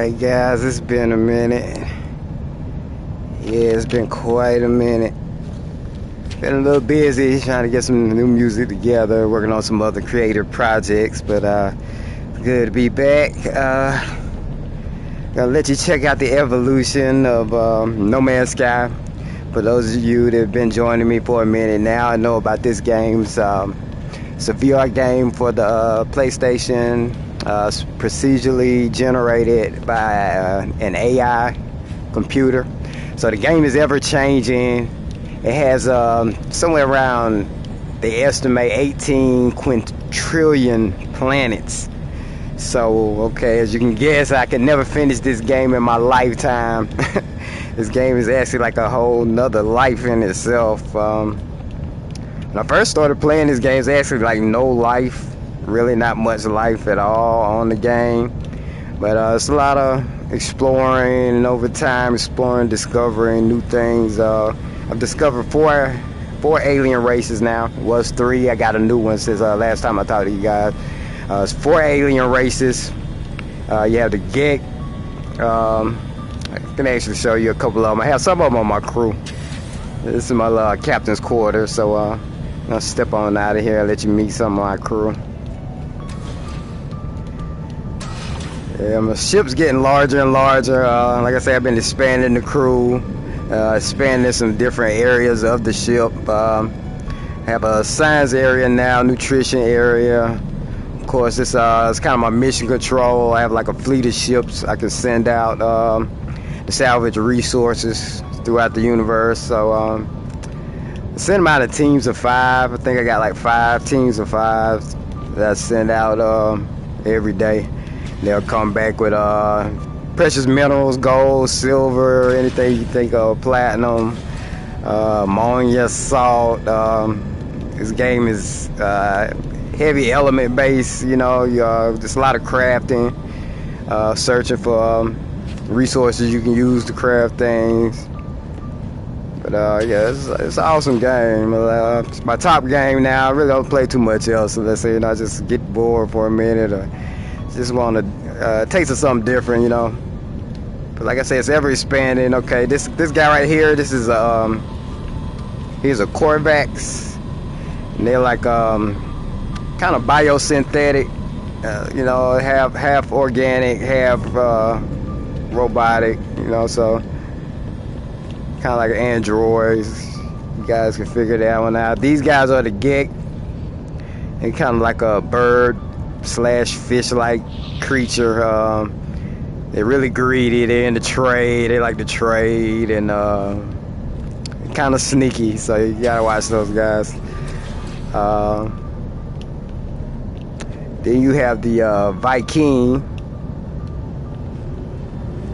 Alright guys, it's been a minute. Yeah, it's been quite a minute. Been a little busy trying to get some new music together, working on some other creative projects, but it's good to be back. Gonna let you check out the evolution of No Man's Sky. For those of you that have been joining me for a minute now, I know about this game. It's a VR game for the PlayStation, procedurally generated by an AI computer. So the game is ever changing. It has somewhere around, they estimate 18 quintillion planets. So, okay, as you can guess, I can never finish this game in my lifetime. This game is actually like a whole nother life in itself. When I first started playing this game, it's actually like no life, really not much life at all on the game. But it's a lot of exploring, and over time, discovering new things. I've discovered four alien races now. It was 3. I got a new one since last time I talked to you guys. It's 4 alien races. You have the Gek. I can actually show you a couple of them. I have some of them on my crew. This is my captain's quarters, so I'll step on out of here and let you meet some of my crew. Yeah, my ship's getting larger and larger. Like I said, I've been expanding the crew, expanding some different areas of the ship. Have a science area now, nutrition area. Of course, it's kind of my mission control. I have like a fleet of ships I can send out to salvage resources throughout the universe. So I send them out in teams of 5. I think I got like 5 teams of 5 that I send out every day. They'll come back with precious minerals, gold, silver, anything you think of, platinum, ammonia, salt. This game is heavy element based, you know, just a lot of crafting, searching for resources you can use to craft things. But yeah, it's an awesome game. It's my top game now. I really don't play too much else, so let's say, you know, I just get bored for a minute or just want to taste of something different, you know. But like I said, it's ever expanding. Okay, this guy right here, this is he's a Corvax, and they're like kind of biosynthetic, you know, half organic, half robotic, you know, so kind of like androids. You guys can figure that one out. These guys are the Gek, and kind of like a bird / fish-like creature. They're really greedy. They're into trade. They like to trade, and kind of sneaky. So you gotta watch those guys. Then you have the Viking,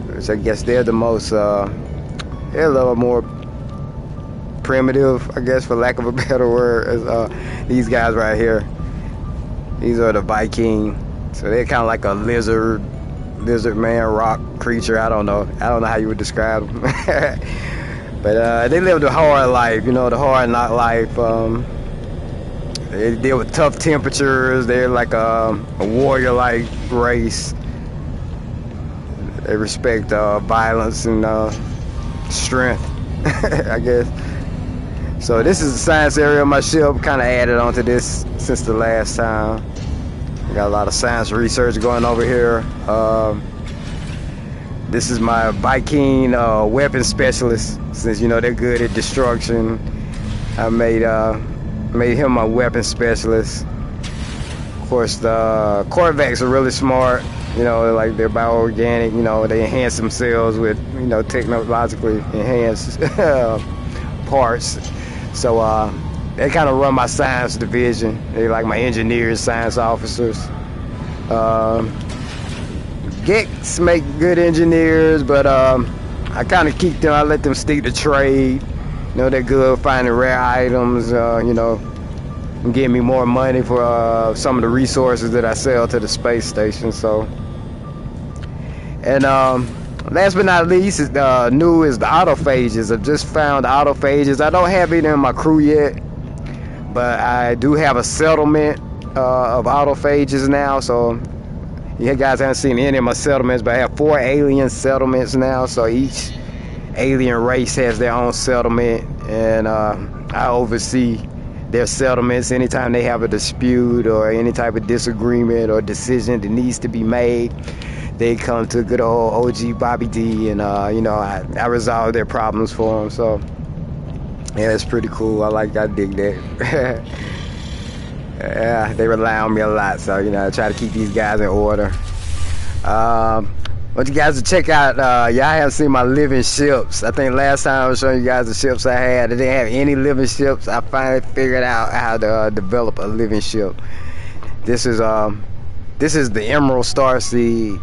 which I guess they're the most, they're a little more primitive, I guess, for lack of a better word. As these guys right here, these are the Viking. So they're kind of like a lizard man, rock creature. I don't know how you would describe them. But they live the hard life, you know, the hard knock life. They deal with tough temperatures. They're like a warrior-like race. They respect violence and strength, I guess. So this is the science area of my ship. Kind of added onto this since the last time. We got a lot of science research going over here. This is my Viking weapon specialist. Since, you know, they're good at destruction, I made him my weapon specialist. Of course, the Corvax are really smart. You know, like they're bioorganic. You know, they enhance themselves with, you know, technologically enhanced parts. So they kind of run my science division. They like my engineers, science officers. Geks make good engineers, but I kind of keep them. I let them stick to trade. You know, they're good finding rare items. You know, and getting me more money for some of the resources that I sell to the space station. So, and last but not least, is new is the autophages. I've just found autophages. I don't have any in my crew yet, but I do have a settlement of autophages now. So You guys haven't seen any of my settlements, but I have 4 alien settlements now. So each alien race has their own settlement, and I oversee their settlements anytime they have a dispute or any type of disagreement or decision that needs to be made. They come to good old OG Bobby D, and I resolve their problems for them. So yeah, it's pretty cool. I dig that. Yeah, they rely on me a lot, so I try to keep these guys in order. Want you guys to check out, y'all haven't seen my living ships. I think last time I was showing you guys the ships I had. I didn't have any living ships. I finally figured out how to develop a living ship. This is the Emerald Starseed.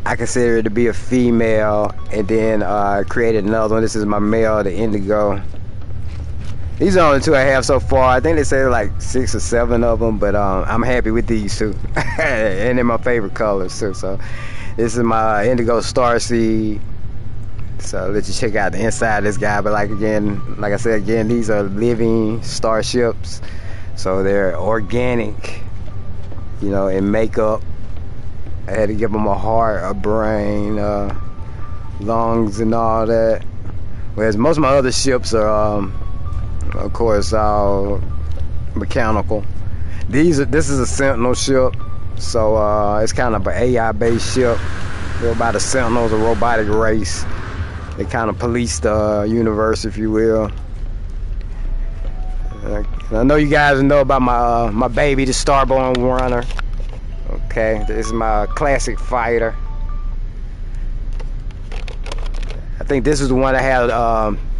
I consider it to be a female, and then I created another one. This is my male, the Indigo. These are the only 2 I have so far. I think they say like 6 or 7 of them, but I'm happy with these 2. And they're my favorite colors too. So this is my Indigo Starseed. So I'll let you check out the inside of this guy. But like I said again, these are living starships. So they're organic, in makeup. I had to give them a heart, a brain, lungs, and all that. Whereas most of my other ships are of course, all mechanical. This is a Sentinel ship, so it's kind of an AI-based ship. They're by the Sentinels, a robotic race. They kind of police the universe, if you will. I know you guys know about my baby, the Starborn Runner. Okay, this is my classic fighter. I think this is the one that had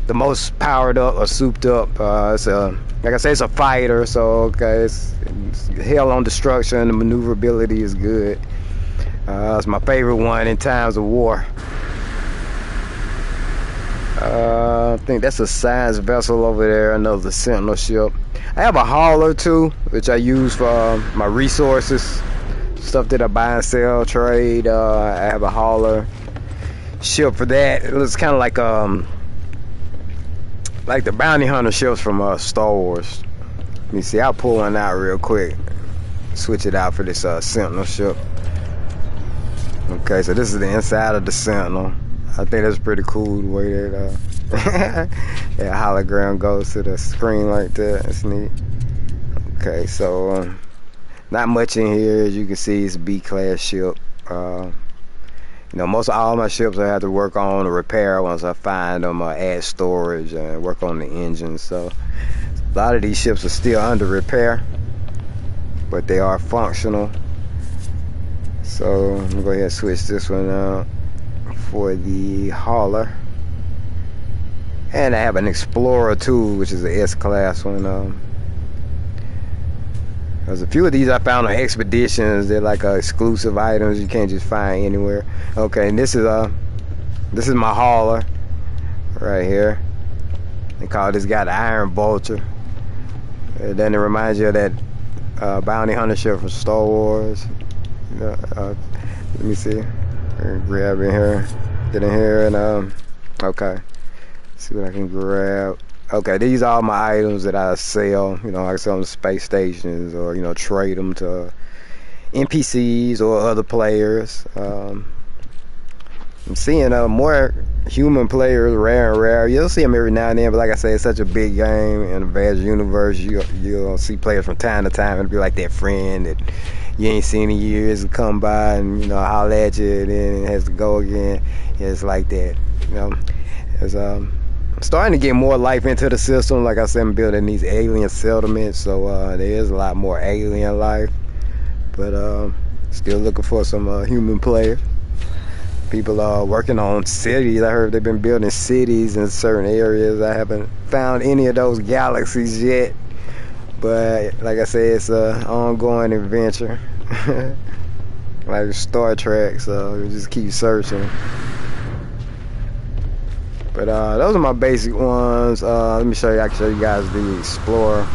the most powered up or souped up. It's like I say, it's a fighter, so okay, it's hell on destruction. The maneuverability is good. It's my favorite one in times of war. I think that's a science vessel over there, another Sentinel ship. I have a hauler too, which I use for my resources, stuff that I buy and sell, trade. I have a hauler ship for that. It's kind of like the bounty hunter ships from Star Wars. Let me see, I'll pull one out real quick. Switch it out for this Sentinel ship. Okay, so this is the inside of the Sentinel. I think that's pretty cool the way that that hologram goes to the screen like that. It's neat. Okay, so not much in here. As you can see, it's a B-class ship. Most of all my ships I have to work on or repair once I find them, or add storage and work on the engine. So a lot of these ships are still under repair, but they are functional. So I'm gonna go ahead and switch this one out for the hauler. And I have an Explorer too, which is an S-class one. There's a few of these I found on expeditions. They're like exclusive items you can't just find anywhere. Okay, and this is my hauler right here. They call this guy the Iron Vulture. Then it reminds you of that bounty hunter ship from Star Wars. Let me see. Grab in here, get in here, and okay. See what I can grab. Okay, these are all my items that I sell. I sell them to space stations, or trade them to NPCs or other players. I'm seeing more human players, rare and rare. You'll see them every now and then, but like I say, it's such a big game in a vast universe. You'll see players from time to time. It'll be like that friend that you ain't seen in years and come by and holler at you, and then it has to go again. It's like that. It's starting to get more life into the system. Like I said, I'm building these alien settlements, so there is a lot more alien life, but still looking for some human players. People are working on cities. I heard they've been building cities in certain areas. I haven't found any of those galaxies yet, but like I said, it's an ongoing adventure. Like Star Trek, so we just keep searching. But those are my basic ones. Let me show you. I can show you guys the Explorer.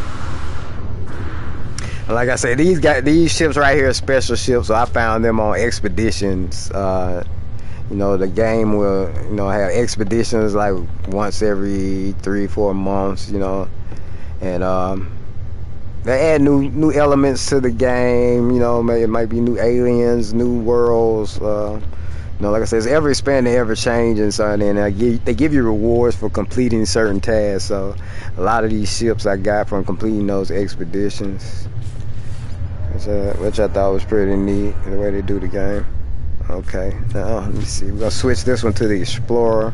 And like I said, these ships right here are special ships. So I found them on expeditions. The game will have expeditions like once every 3-4 months. And they add new elements to the game. You know, it might be new aliens, new worlds. You know, like I said, it's ever expanding, ever changing. So then they give you rewards for completing certain tasks. So a lot of these ships I got from completing those expeditions, which I thought was pretty neat, the way they do the game. Okay, now let me see. We're gonna switch this one to the Explorer.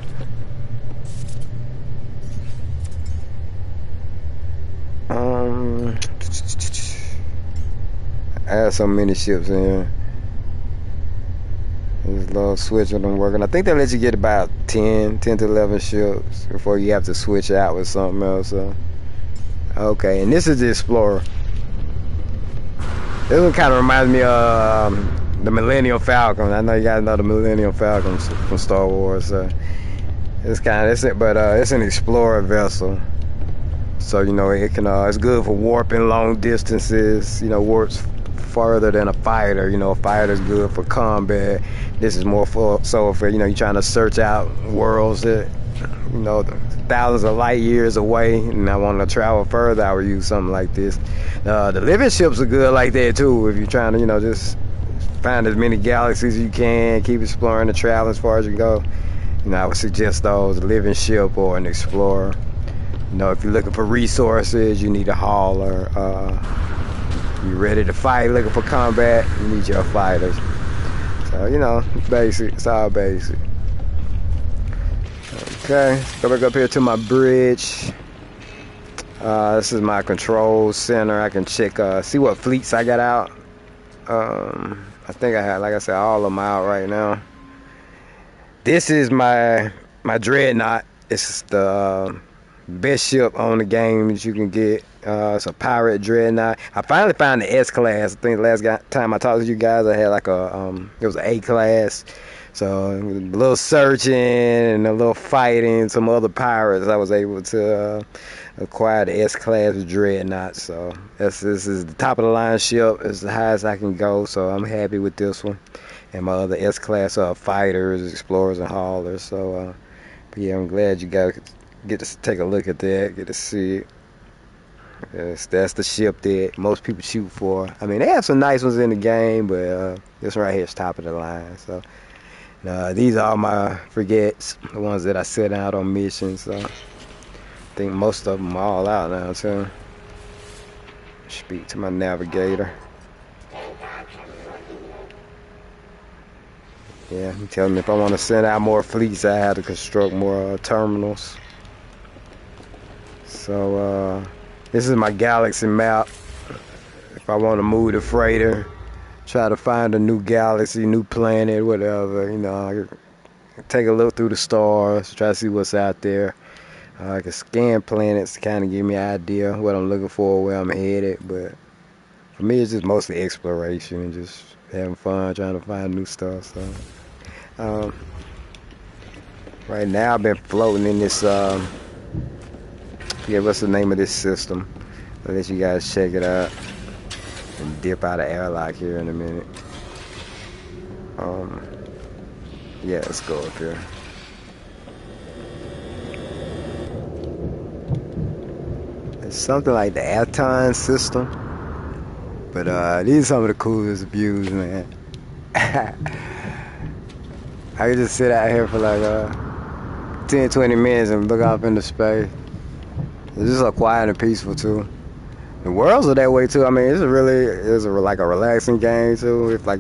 I have so many ships in here. This little switch of them working. I think they let you get about 10 to 11 ships before you have to switch out with something else. So. Okay, and this is the Explorer. This one kind of reminds me of the Millennium Falcon. I know you guys know the Millennium Falcon from Star Wars. So it's it's an Explorer vessel. So you know it can. It's good for warping long distances. You know, warps further than a fighter. You know, a fighter's good for combat. This is more for you know, you're trying to search out worlds that, you know, thousands of light years away, and I want to travel further. I would use something like this. The living ships are good like that too. If you're trying to, you know, just find as many galaxies as you can, keep exploring and traveling as far as you go. You know, I would suggest those, a living ship or an explorer. You know, if you're looking for resources, you need a hauler. You're ready to fight, looking for combat, you need your fighters. So, you know, basic. It's all basic. Okay, let's go back up here to my bridge. This is my control center. I can check, see what fleets I got out. I think I had, like I said, all of them out right now. This is my Dreadnought. It's the best ship on the game that you can get. It's a pirate Dreadnought. I finally found the S-Class. I think the last time I talked to you guys, I had like it was an A-Class. So a little searching and a little fighting some other pirates, I was able to acquire the S-Class Dreadnought. So this is the top of the line ship. It's the highest I can go, so I'm happy with this one. And my other S-Class fighters, explorers, and haulers. So but yeah, I'm glad you guys get to take a look at that, get to see it. Yes, that's the ship that most people shoot for. I mean, they have some nice ones in the game, but this one right here is top of the line. So these are my frigates, the ones that I set out on missions. So I think most of them are all out now too. Speak to my navigator. Yeah, he telling me if I want to send out more fleets, I have to construct more terminals. So this is my galaxy map. If I want to move the freighter, try to find a new galaxy, new planet, whatever, you know, I take a look through the stars, try to see what's out there. I can scan planets to kind of give me an idea what I'm looking for, where I'm headed. But for me, it's just mostly exploration and just having fun, trying to find new stuff. So right now I've been floating in this yeah, what's the name of this system? I'll let you guys check it out and dip out of airlock here in a minute. Yeah, let's go up here. It's something like the Aton system, but these are some of the coolest views, man. I could just sit out here for like 10-20 minutes and look off into space. It's just so quiet and peaceful too. The worlds are that way too. I mean, it's like a relaxing game too. If like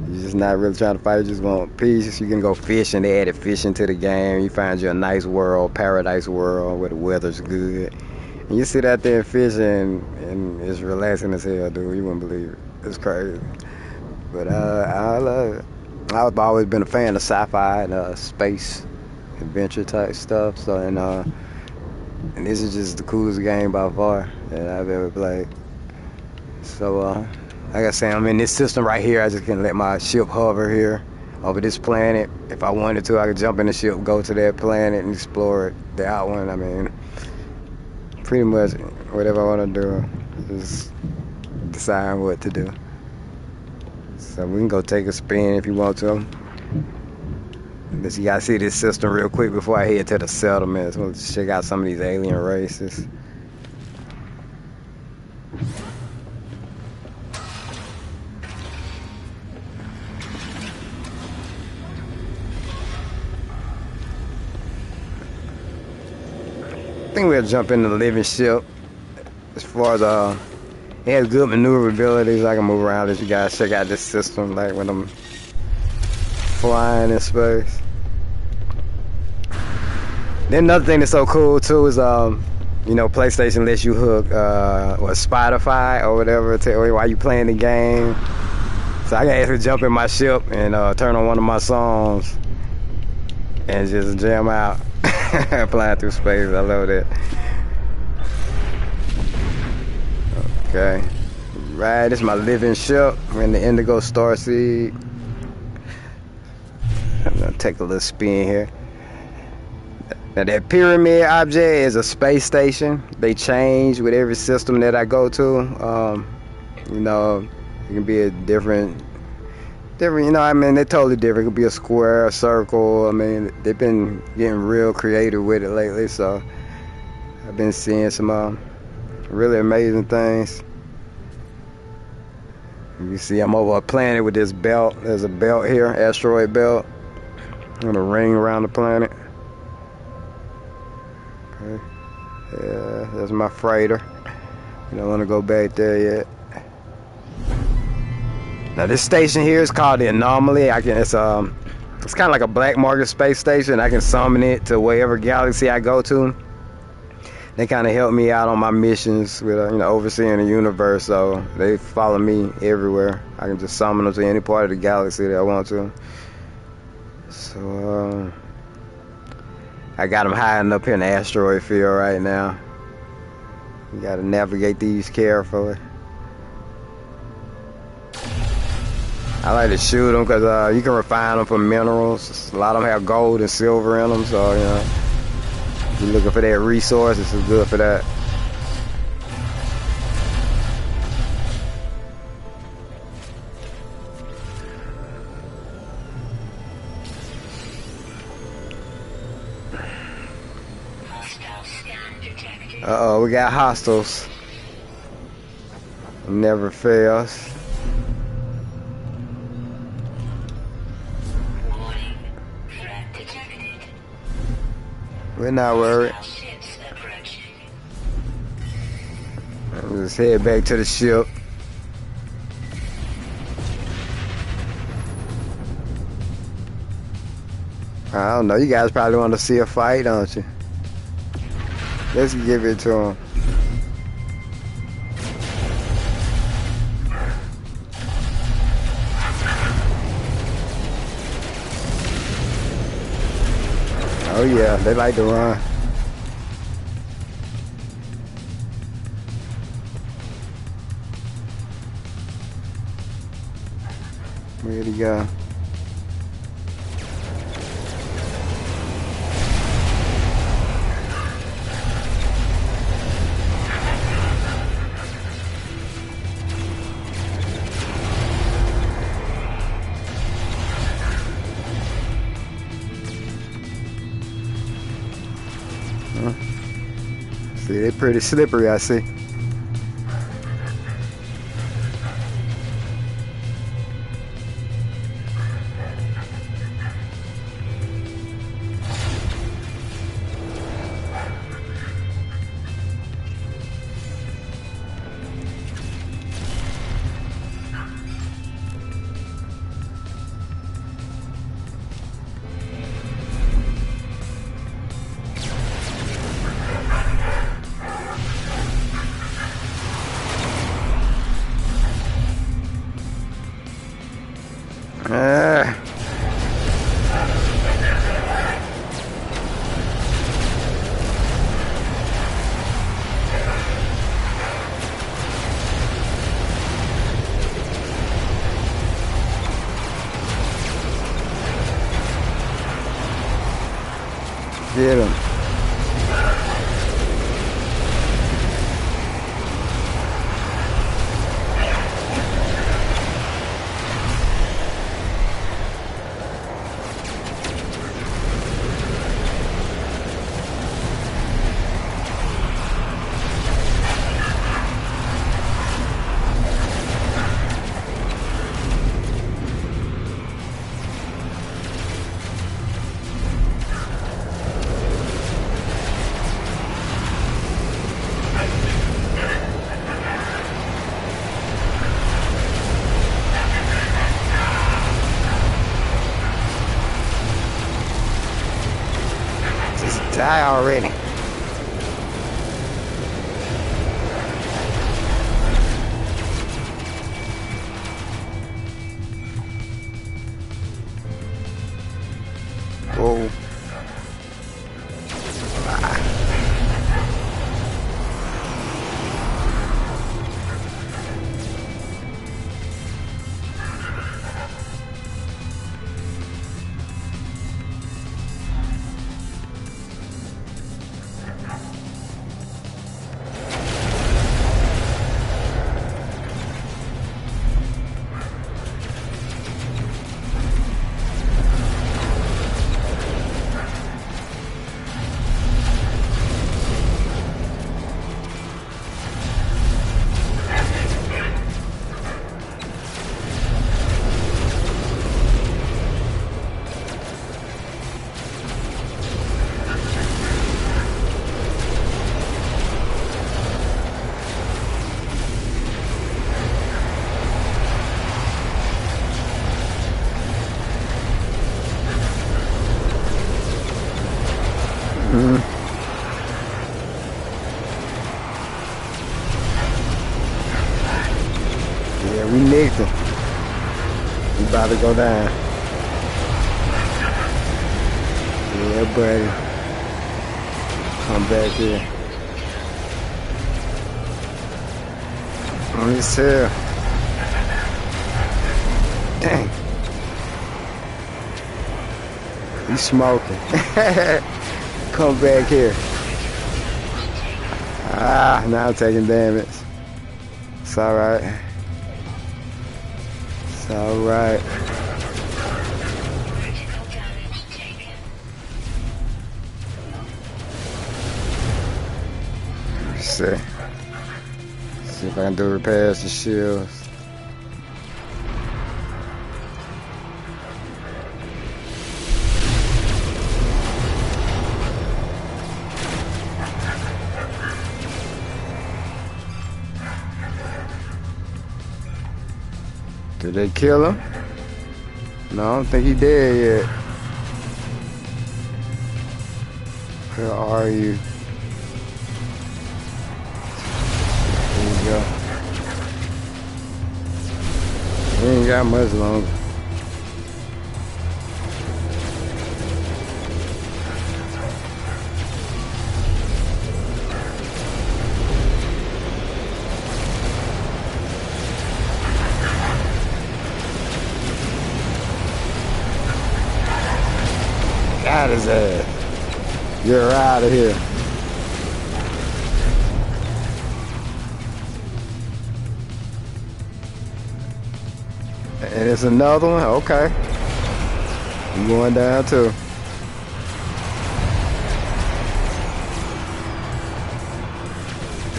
you're just not really trying to fight, you just want peace. You can go fishing. They added fishing to the game. You find you a nice world, paradise world where the weather's good. And you sit out there and fish and it's relaxing as hell, dude. You wouldn't believe it. It's crazy. But I love it. I've always been a fan of sci-fi and space adventure type stuff. So and this is just the coolest game by far that I've ever played. So, like I say, I'm in this system right here. I just can let my ship hover here over this planet. If I wanted to, I could jump in the ship, go to that planet, and explore it. The out one, I mean, pretty much whatever I want to do, just decide what to do. So we can go take a spin if you want to. Let's you guys see this system real quick before I head to the settlements. We'll check out some of these alien races. I think we'll jump into the living ship. As far as it has good maneuverability, so I can move around. As you guys check out this system, like when I'm flying in space. Then another thing that's so cool too is you know, PlayStation lets you hook Spotify or whatever to while you playing the game. So I can actually jump in my ship and turn on one of my songs and just jam out, flying through space. I love that. Okay, right. This is my living ship. We're in the Indigo Starseed. I'm gonna take a little spin here. Now that pyramid object is a space station. They change with every system that I go to. You know, it can be a different, you know, I mean, they're totally different. It could be a square, a circle. I mean, they've been getting real creative with it lately, so I've been seeing some really amazing things. You see, I'm over a planet with this belt. There's a belt here, asteroid belt, and a ring around the planet. Okay. Yeah, that's my freighter. You don't want to go back there yet. Now this station here is called the Anomaly. It's kind of like a black market space station. I can summon it to wherever galaxy I go to. They kind of help me out on my missions with you know, overseeing the universe. So they follow me everywhere. I can just summon them to any part of the galaxy that I want to. So I got them hiding up here in the asteroid field right now. You got to navigate these carefully. I like to shoot them because you can refine them for minerals. A lot of them have gold and silver in them, so you know, if you're looking for that resource, this is good for that. Uh-oh, we got hostiles. Never fails. We're not worried. Let's head back to the ship. I don't know. You guys probably want to see a fight, don't you? Let's give it to him. Oh yeah, they like to run. Where'd he go? See, they're pretty slippery, I see. Get him. Die already. Whoa. Yeah, we nicked him. We about to go down. Yeah, buddy. Come back here. On his tail. Dang. He's smoking. Come back here. Ah, now I'm taking damage. It's alright. It's alright. See if I can do repairs to shields. Did they kill him? No, I don't think he dead yet. Where are you? There you go. We ain't got much longer. Got his ass. You're out of here. And it's another one? Okay. I'm going down too.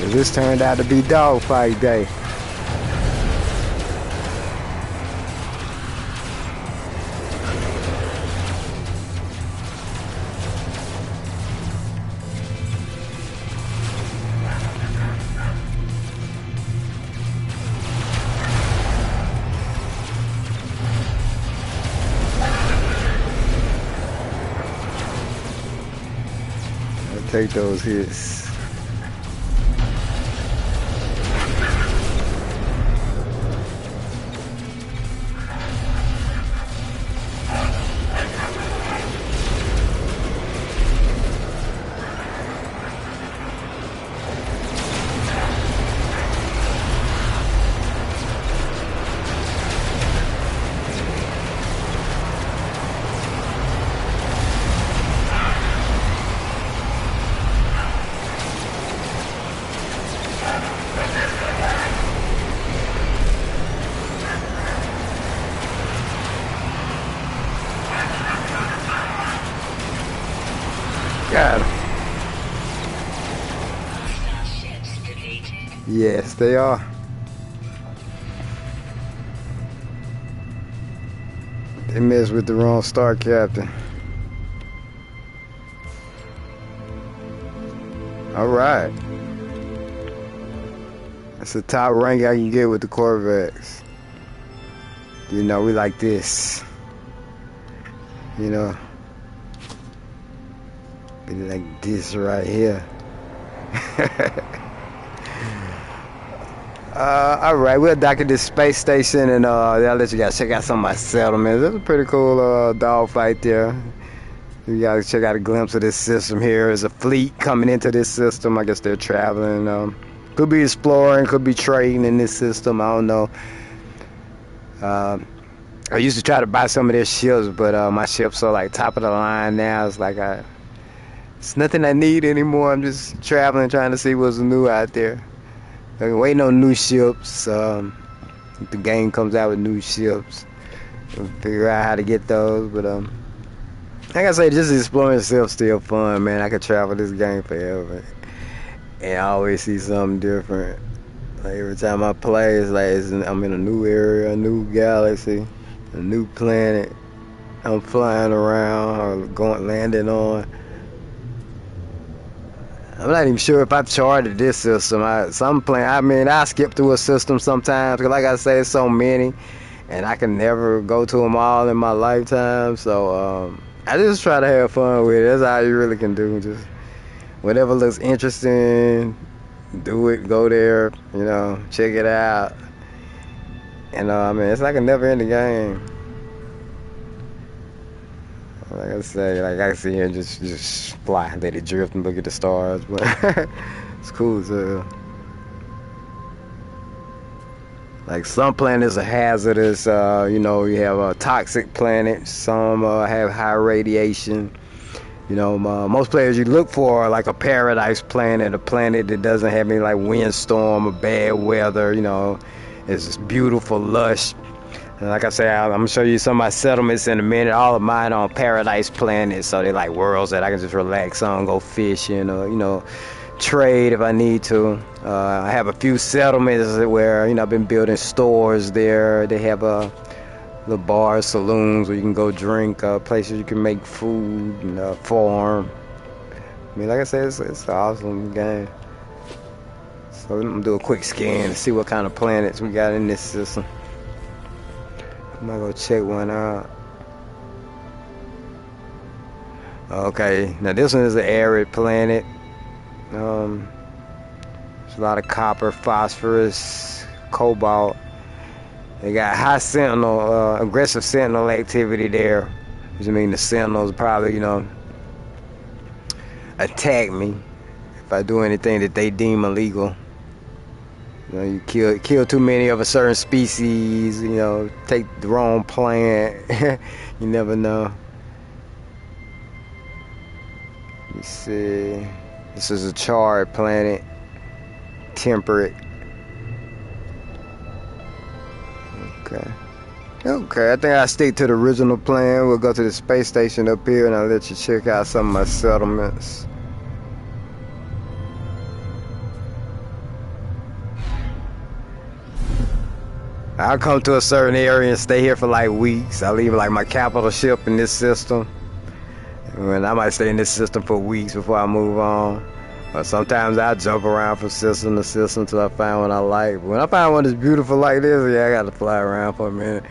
This turned out to be dogfight day. Take those hits. Got him. Yes, they are. They messed with the wrong star captain. Alright. That's the top rank I can get with the Corvettes. You know, we like this. You know. Be like this right here. Alright, we'll dock at this space station and I'll let you guys check out some of my settlements. It's a pretty cool dogfight there. You guys check out a glimpse of this system here. There's a fleet coming into this system. I guess they're traveling. Could be exploring, could be trading in this system. I don't know. I used to try to buy some of their ships, but my ships are like top of the line now. It's like it's nothing I need anymore. I'm just traveling, trying to see what's new out there. I'm waiting on new ships. The game comes out with new ships. We'll figure out how to get those. But like I say, just exploring itself still fun, man. I could travel this game forever, and I always see something different. Like every time I play, it's like I'm in a new area, a new galaxy, a new planet. I'm flying around or landing on. I'm not even sure if I've charted this system. I skip through a system sometimes, because like I say, it's so many, and I can never go to them all in my lifetime. So I just try to have fun with it. That's all you really can do. Just whatever looks interesting, do it. Go there, check it out. And it's like a never-ending game. Like I say, like I sit here and just fly, let it drift and look at the stars, but it's cool as hell. Like some planets are hazardous, you have toxic planets, some have high radiation. Most players you look for are like a paradise planet, a planet that doesn't have any like windstorm or bad weather, it's just beautiful, lush. And like I said, I'm gonna show you some of my settlements in a minute. All of mine are on paradise planets, so they're like worlds that I can just relax on, go fishing, or trade if I need to. I have a few settlements where I've been building stores there. They have little bars, saloons where you can go drink, places you can make food, farm. Like I said, it's an awesome game. So I'm gonna do a quick scan to see what kind of planets we got in this system. I'm gonna go check one out. Okay, now this one is an arid planet. There's a lot of copper, phosphorus, cobalt. They got high sentinel, aggressive sentinel activity there, which means the sentinels probably, attack me if I do anything that they deem illegal. You kill too many of a certain species, take the wrong plant. You never know. Let me see. This is a charred planet, temperate. Okay, I think I'll stick to the original plan. We'll go to the space station up here and I'll let you check out some of my settlements. I'll come to a certain area and stay here for like weeks. I'll leave like my capital ship in this system. And I might stay in this system for weeks before I move on. Or sometimes I'll jump around from system to system until I find one I like. But when I find one that's beautiful like this, yeah, I gotta fly around for a minute.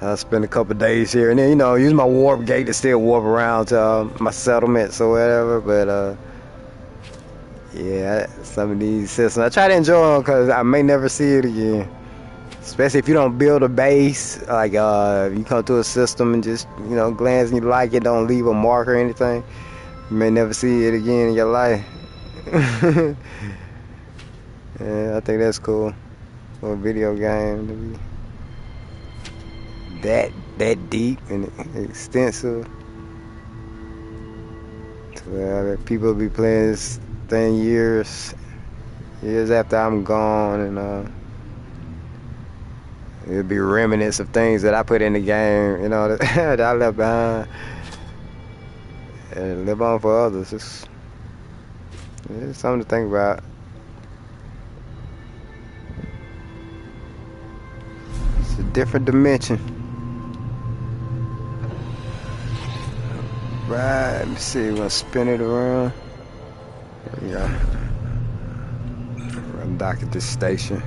I'll spend a couple days here and then, use my warp gate to still warp around to my settlements or whatever. But yeah, some of these systems, I try to enjoy them because I may never see it again. Especially if you don't build a base, like you come to a system and just, glance and you like it, don't leave a mark or anything, you may never see it again in your life. Yeah, I think that's cool for a video game to be that deep and extensive. To where people be playing this thing years after I'm gone, and it'll be remnants of things that I put in the game, that I left behind, and live on for others. It's something to think about. It's a different dimension. Right, let me see, we're gonna spin it around. There we go. I'm docked at this station.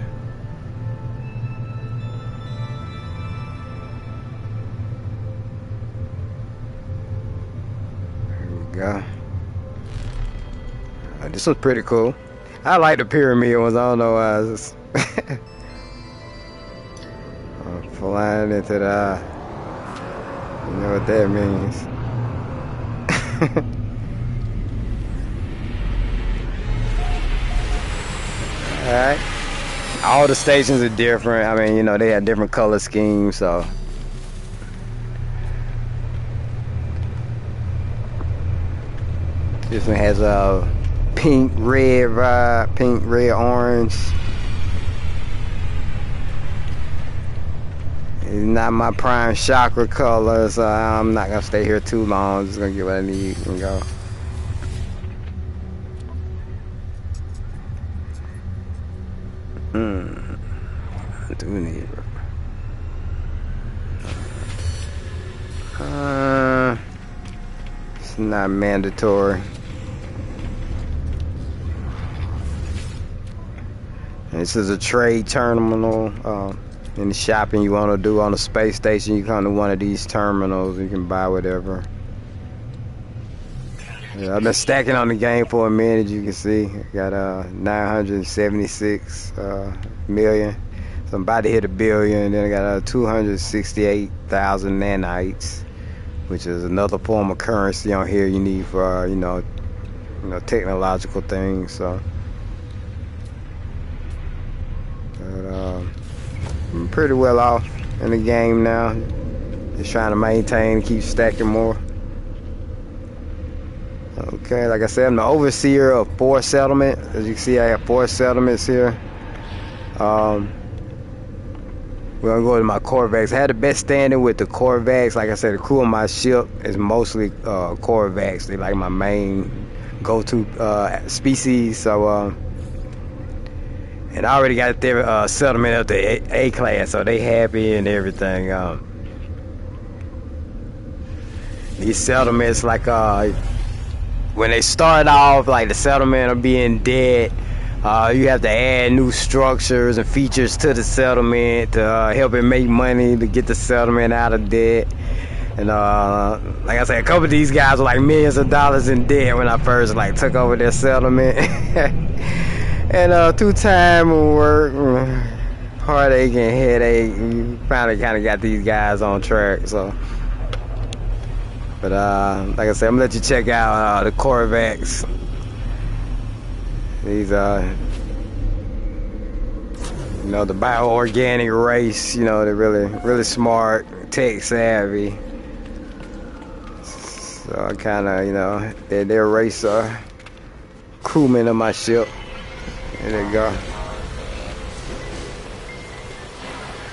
There we go. This one's pretty cool. I like the pyramid ones. I don't know why. It's just I'm flying into the eye. You know what that means. Alright. All the stations are different. I mean, you know, they have different color schemes, so. This one has a pink, red vibe, pink, red, orange. It's not my prime chakra color, so I'm not gonna stay here too long. I'm just gonna get what I need and go. I do need it. It's not mandatory. This is a trade terminal. Any shopping you want to do on the space station, you come to one of these terminals. You can buy whatever. Yeah, I've been stacking on the game for a minute. You can see I got 976 million. So I'm about to hit 1 billion. Then I got 268,000 nanites, which is another form of currency on here you need for you know technological things. So. But, I'm pretty well off in the game now. Just trying to maintain, keep stacking more. Okay, like I said, I'm the overseer of 4 settlements. As you can see, I have 4 settlements here. We're gonna go to my Corvax. I had the best standing with the Corvax. Like I said, the crew on my ship is mostly Corvax. They like my main go-to species. So. And I already got their settlement of the A class, so they happy and everything. These settlements, like when they start off, like the settlement of being dead, you have to add new structures and features to the settlement to help it make money to get the settlement out of debt. And like I said, a couple of these guys were like millions of dollars in debt when I first like took over their settlement. And through time and work, heartache and headache, you finally kind of got these guys on track. So, but like I said, I'm gonna let you check out the Corvax. These you know, the bioorganic race. You know, they're really smart, tech savvy. So I kind of, you know, their race crewmen of my ship. There you go.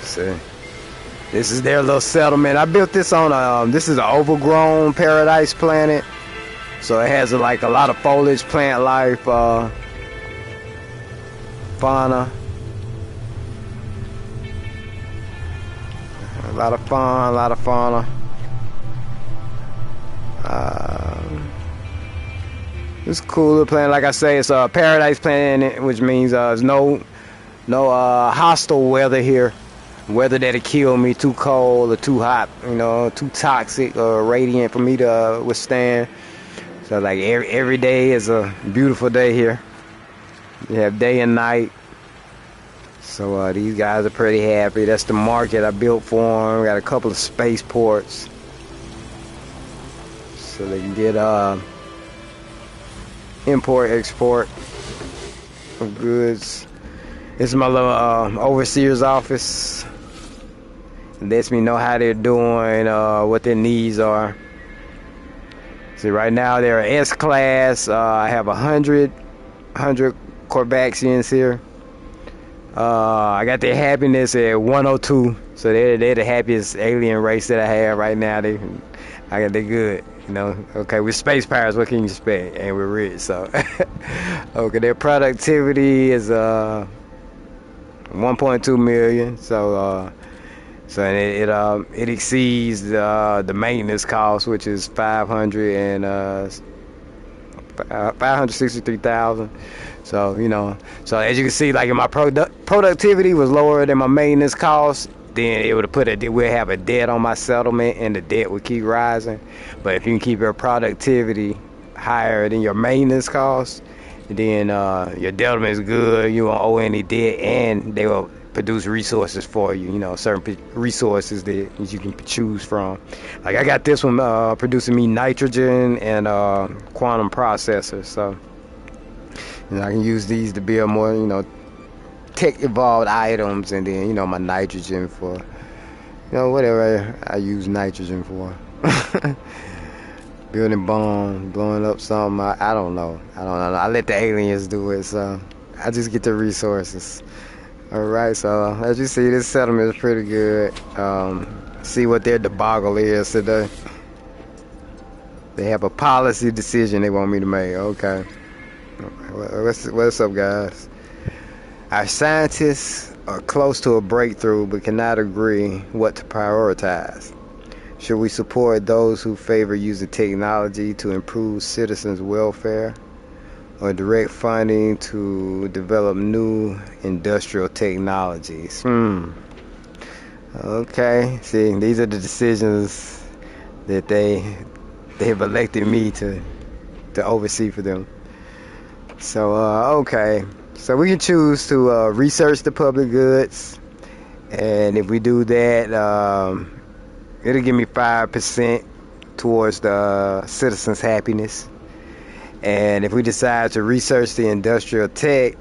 See, this is their little settlement. I built this on this is an overgrown paradise planet, so it has like a lot of foliage, plant life, fauna, a lot of fun, a lot of fauna. It's cool planet. Like I say, it's a paradise planet, which means there's no hostile weather here. Weather that'll kill me, too cold or too hot, you know, too toxic or radiant for me to withstand. So like every day is a beautiful day here. You have day and night. So these guys are pretty happy. That's the market I built for them. Got a couple of space ports, so they can get import, export of goods. This is my little overseer's office. It lets me know how they're doing, what their needs are. See, right now they're S class. I have 100 Corvaxians here. I got their happiness at 102. So they're the happiest alien race that I have right now. They're good. You know, okay, we're space pirates, what can you expect? And we're rich, so. Okay, their productivity is 1.2 million, so it exceeds the maintenance cost, which is 563,000. So, you know, so as you can see, like if my productivity was lower than my maintenance cost, then it would have we'll have a debt on my settlement, and the debt would keep rising. But if you can keep your productivity higher than your maintenance costs, then your development is good, you won't owe any debt, and they will produce resources for you, you know, certain resources that you can choose from. Like I got this one producing me nitrogen and quantum processors, so you know, I can use these to build more, you know, tech evolved items, and then, you know, my nitrogen for, you know, whatever I use nitrogen for. Building bombs, blowing up something, I don't know. I let the aliens do it, so I just get the resources. Alright, so as you see, this settlement is pretty good. See what their debacle is today. They have a policy decision they want me to make. Okay. What's up, guys? Our scientists are close to a breakthrough but cannot agree what to prioritize. Should we support those who favor using technology to improve citizens' welfare, or direct funding to develop new industrial technologies? Okay, see, these are the decisions that they have elected me to oversee for them. So, okay. So we can choose to research the public goods, and if we do that, it'll give me 5% towards the citizens' happiness. And if we decide to research the industrial tech,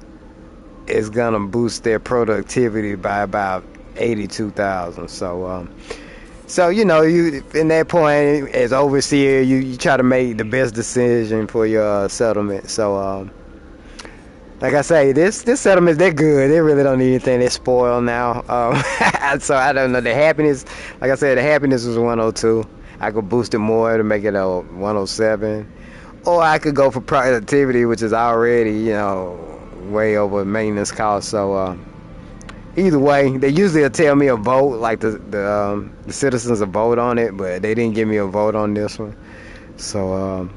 it's gonna boost their productivity by about 82,000. So you know, you in that point as overseer, you try to make the best decision for your settlement. So like I say, this settlement, they're good. They really don't need anything. They're spoiled now. So I don't know. The happiness, like I said, the happiness was 102. I could boost it more to make it a 107. Or I could go for productivity, which is already, you know, way over maintenance costs. So either way, they usually tell me a vote, like the citizens will vote on it, but they didn't give me a vote on this one. So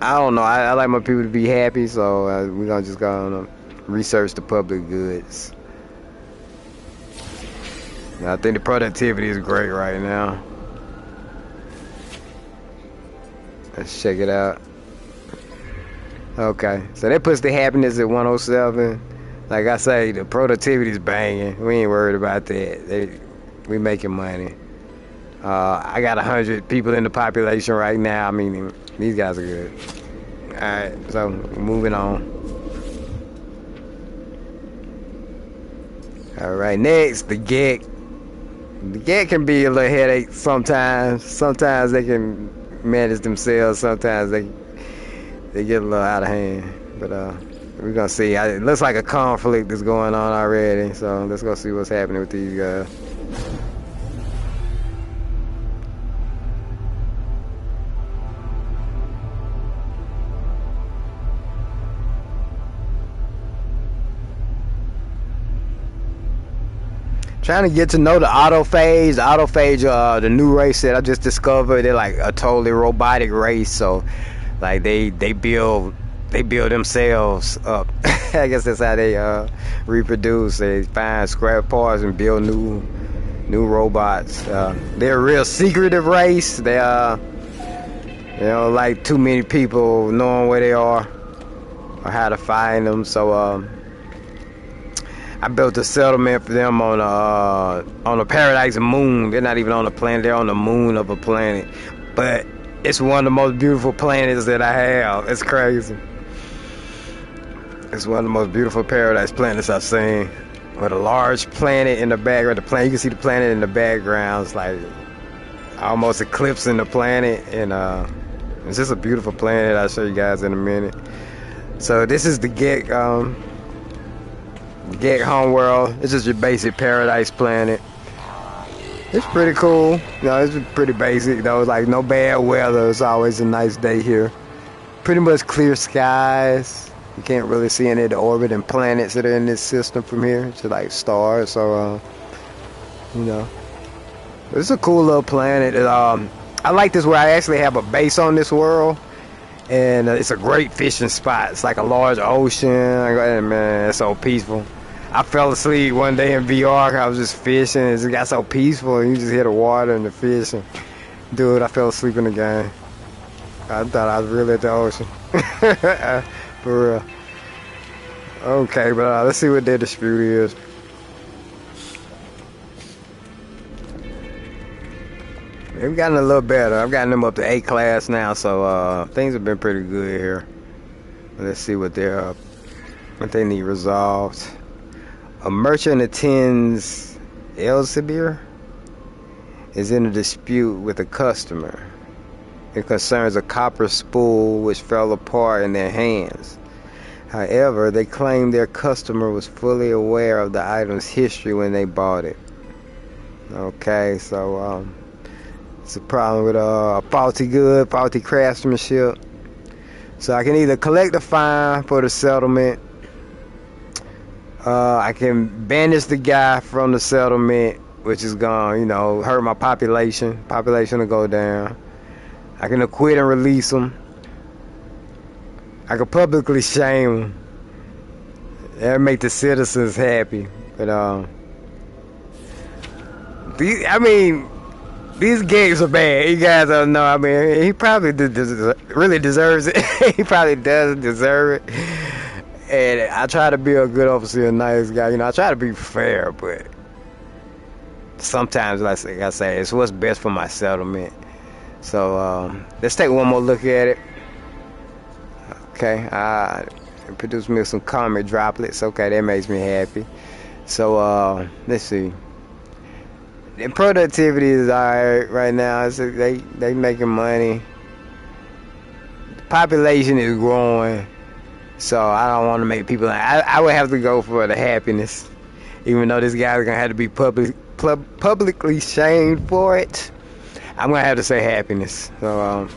I don't know. I like my people to be happy, so we're gonna just go and research the public goods. And I think the productivity is great right now. Let's check it out. Okay, so that puts the happiness at 107. Like I say, the productivity is banging. We ain't worried about that. We making money. I got 100 people in the population right now. I mean, these guys are good. Alright, so moving on. Alright, next, the GEC. The GEC can be a little headache sometimes. Sometimes they can manage themselves. Sometimes they get a little out of hand. But we're gonna see. It looks like a conflict is going on already. So let's go see what's happening with these guys. Trying to get to know the autophage. The autophage, the new race that I just discovered, they're like a totally robotic race. So, like they build themselves up. I guess that's how they reproduce. They find scrap parts and build new robots. They're a real secretive race. They you know, like too many people knowing where they are or how to find them. So I built a settlement for them on a paradise moon. They're not even on a planet. They're on the moon of a planet. But it's one of the most beautiful planets that I have. It's crazy. It's one of the most beautiful paradise planets I've seen. With a large planet in the background. You can see the planet in the background. It's like almost eclipsing the planet. And it's just a beautiful planet. I'll show you guys in a minute. So this is the GEC homeworld. It's just your basic paradise planet. It's pretty cool. You know, it's pretty basic though. Like no bad weather. It's always a nice day here. Pretty much clear skies. You can't really see any of the orbiting planets that are in this system from here. It's just like stars. So you know, it's a cool little planet. I like this where I actually have a base on this world. And it's a great fishing spot. It's like a large ocean. And man, it's so peaceful. I fell asleep one day in VR. I was just fishing. It just got so peaceful. You just hear the water and the fish. And dude, I fell asleep in the game. I thought I was really at the ocean. For real. Okay, but let's see what their dispute is. They've gotten a little better. I've gotten them up to A class now, so things have been pretty good here. Let's see what they need resolved. A merchant attends Elsevier is in a dispute with a customer. It concerns a copper spool which fell apart in their hands. However, they claim their customer was fully aware of the item's history when they bought it. Okay, so it's a problem with faulty good, faulty craftsmanship. So I can either collect the fine for the settlement. I can banish the guy from the settlement, which is gonna, hurt my population. Population will go down. I can acquit and release him. I could publicly shame him. That'll make the citizens happy. But these games are bad. You guys don't know. I mean, he probably really deserves it. He probably does deserve it. And I try to be a good officer, a nice guy. I try to be fair, but sometimes, like I say, it's what's best for my settlement. So let's take one more look at it. Okay, it produced me some comet droplets. Okay, that makes me happy. So let's see. The productivity is alright right now. It's, they making money. The population is growing. So I don't want to make people. I would have to go for the happiness, even though this guy's gonna have to be publicly shamed for it. I'm gonna have to say happiness. So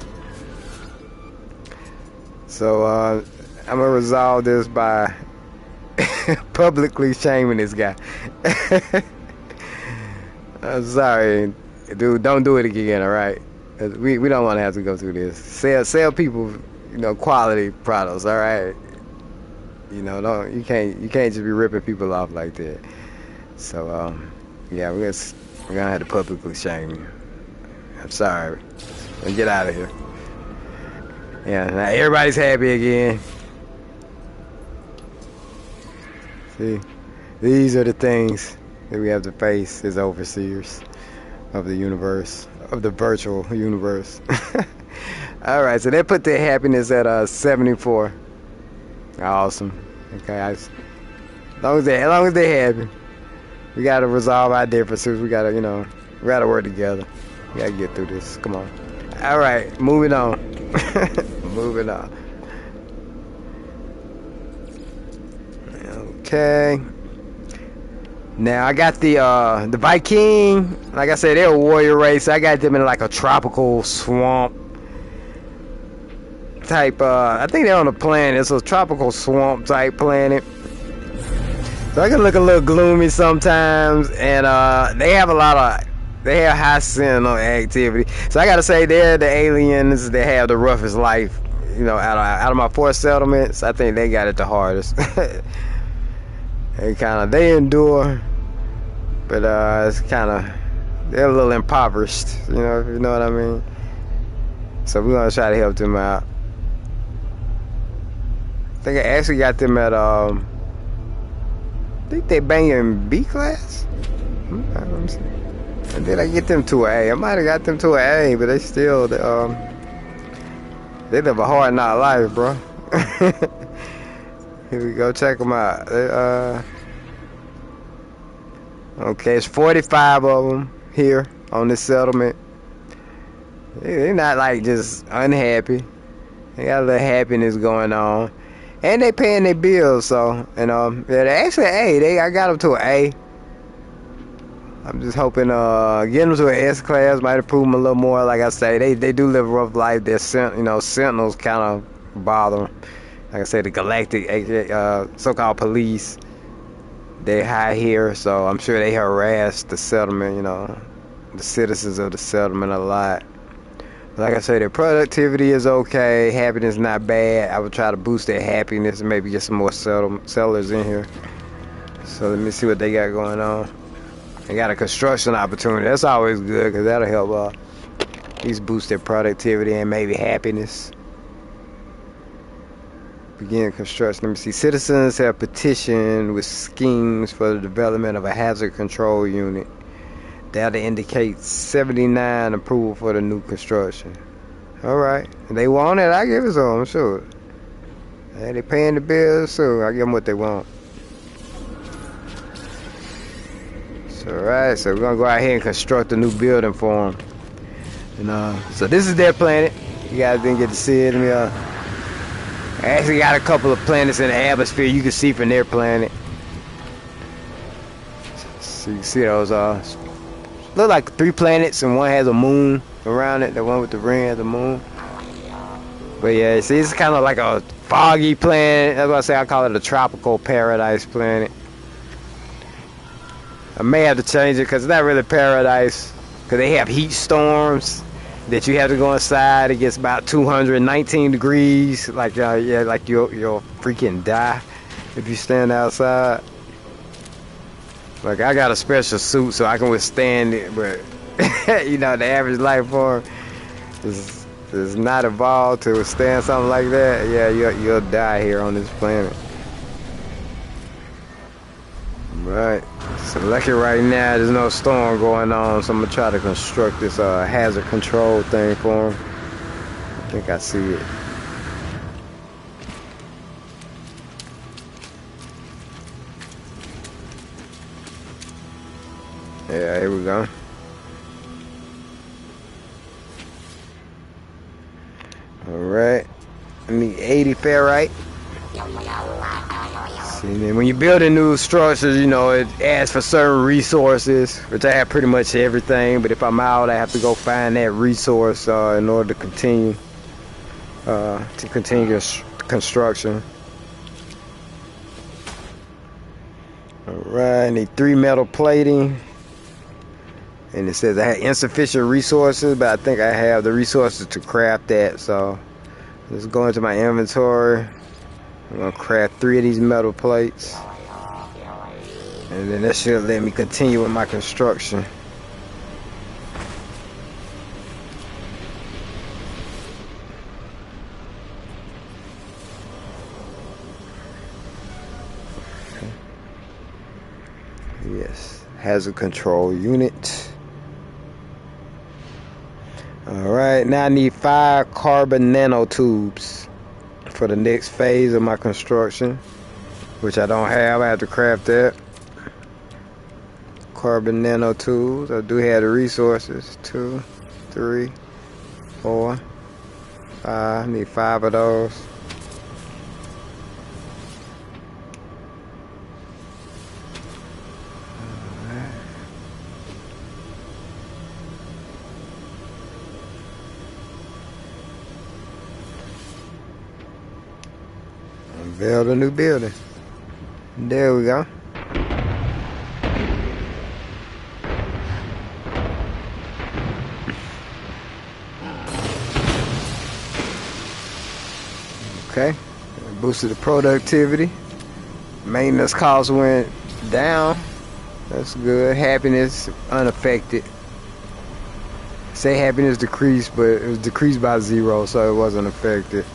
I'm gonna resolve this by publicly shaming this guy. I'm sorry, dude. Don't do it again. All right. We don't want to have to go through this. Sell people, quality products. All right. You can't just be ripping people off like that. So yeah, we're gonna have to publicly shame you. I'm sorry. Get out of here. Yeah, now everybody's happy again. See, these are the things that we have to face as overseers of the universe, of the virtual universe. All right, so they put their happiness at 74. Awesome. Okay, as long as they're happy, we gotta resolve our differences. We gotta work together. We gotta get through this. Come on. All right, moving on. Moving on. Okay. Now I got the Viking. Like I said, they're a warrior race. I got them in like a tropical swamp type. I think they're on a planet. It's a tropical swamp type planet. So I can look a little gloomy sometimes, and they have high sentinel activity. So I gotta say, they're the aliens that have the roughest life. Out of my 4 settlements, I think they got it the hardest. They endure, but they're a little impoverished. If you know what I mean. So we're gonna try to help them out. I think I actually got them at I think they banging B class. And did I get them to an A? I might have got them to an A, but they still they live a hard knock life, bro. Here we go, check them out. Okay, it's 45 of them here on this settlement. They're not like just unhappy. They got a little happiness going on. And they paying their bills, so, yeah, they're actually A. I got them to an A. I'm just hoping getting them to an S class might improve them a little more. Like I say, they do live a rough life. Their sentinels kind of bother them. Like I say, the galactic so-called police, they high here, so I'm sure they harass the settlement, the citizens of the settlement a lot. Like I say, their productivity is okay. Happiness not bad. I would try to boost their happiness and maybe get some more sellers in here. So let me see what they got going on. They got a construction opportunity. That's always good because that'll help at least boost their productivity and maybe happiness. Begin construction. Let me see. Citizens have petitioned with schemes for the development of a hazard control unit. Data indicates 79 approval for the new construction. Alright. They want it, I give it to them, sure. Hey, they paying the bills, so I give them what they want. So, alright, so we're gonna go out here and construct a new building for them. And so this is their planet. You guys didn't get to see it. I actually got a couple of planets in the atmosphere you can see from their planet. So you can see those look like 3 planets, and one has a moon around it. The one with the ring has a moon. But yeah, see, it's kind of like a foggy planet. That's why I say I call it a tropical paradise planet. I may have to change it because it's not really paradise, because they have heat storms that you have to go inside. It gets about 219 degrees. Like yeah, like you'll freaking die if you stand outside. Like, I got a special suit so I can withstand it, but you know, the average life form is not evolved to withstand something like that. Yeah, you'll die here on this planet. Right. So lucky right now there's no storm going on, so I'm gonna try to construct this hazard control thing for him. I think I see it. Yeah, here we go. Alright. I need 80 ferrite. See, and when you're building new structures, you know, it asks for certain resources, which I have pretty much everything, but if I'm out, I have to go find that resource in order to continue construction. Alright, I need 3 metal plating. And it says I had insufficient resources, but I think I have the resources to craft that. So let's go into my inventory. I'm gonna craft 3 of these metal plates, and then that should let me continue with my construction. Yes, hazard control unit. Alright, now I need 5 carbon nanotubes for the next phase of my construction, which I don't have. I have to craft that. Carbon nanotubes. I do have the resources. 2, 3, 4, 5. I need 5 of those. Build a new building. There we go. Okay. Boosted the productivity. Maintenance costs went down. That's good. Happiness unaffected. Say happiness decreased, but it was decreased by 0, so it wasn't affected.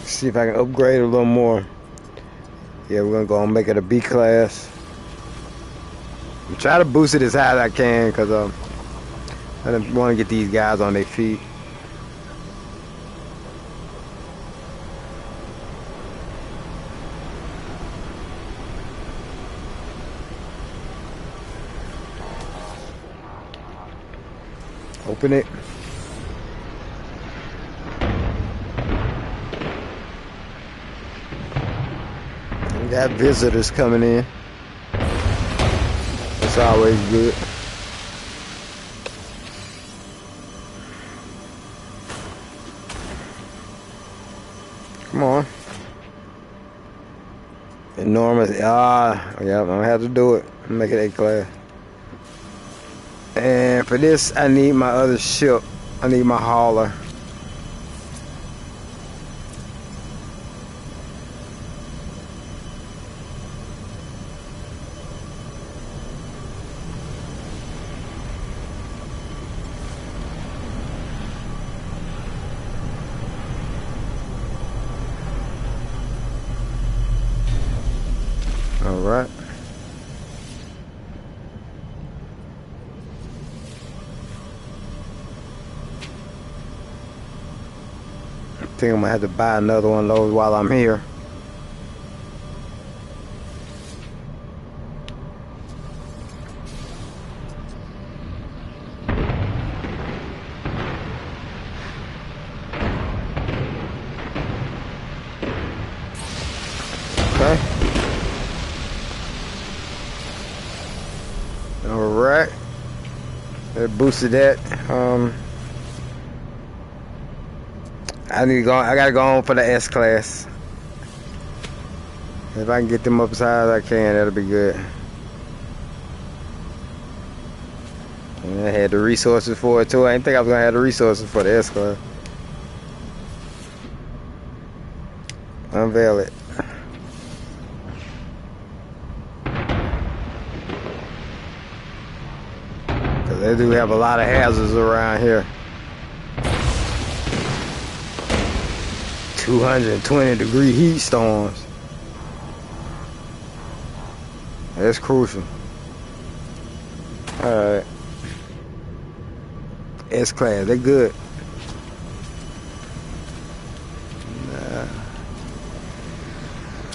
See if I can upgrade a little more. Yeah, we're gonna go and make it a B class. I'm trying to boost it as high as I can, because I don't want to get these guys on their feet. Open it. We got visitors coming in. That's always good. Come on. Enormous. Yeah, I'm gonna have to do it. Make it A class. And for this, I need my other ship. I need my hauler. All right. I think I'm gonna have to buy another one of those while I'm here. Okay. All right. That boosted that. I need to go. I gotta go on for the S class. If I can get them up as high as I can, that'll be good. And I had the resources for it too. I didn't think I was gonna have the resources for the S class. Unveil it. Cause they do have a lot of hazards around here. 220-degree heat storms. That's crucial. Alright. S class, they good. Nah.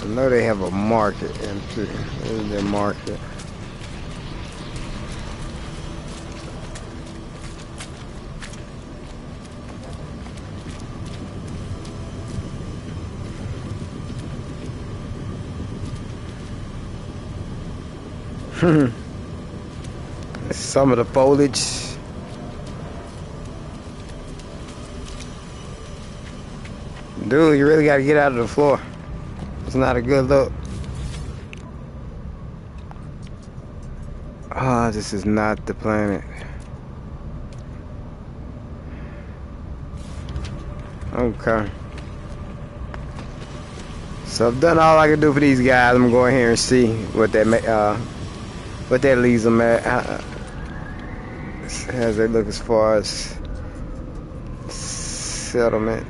I know they have a market empty. There's their market. Some of the foliage. Dude, you really gotta get out of the floor. It's not a good look. Ah, this is not the planet. Okay. So I've done all I can do for these guys. I'm gonna go in here and see what that leaves them at. As they look as far as settlement.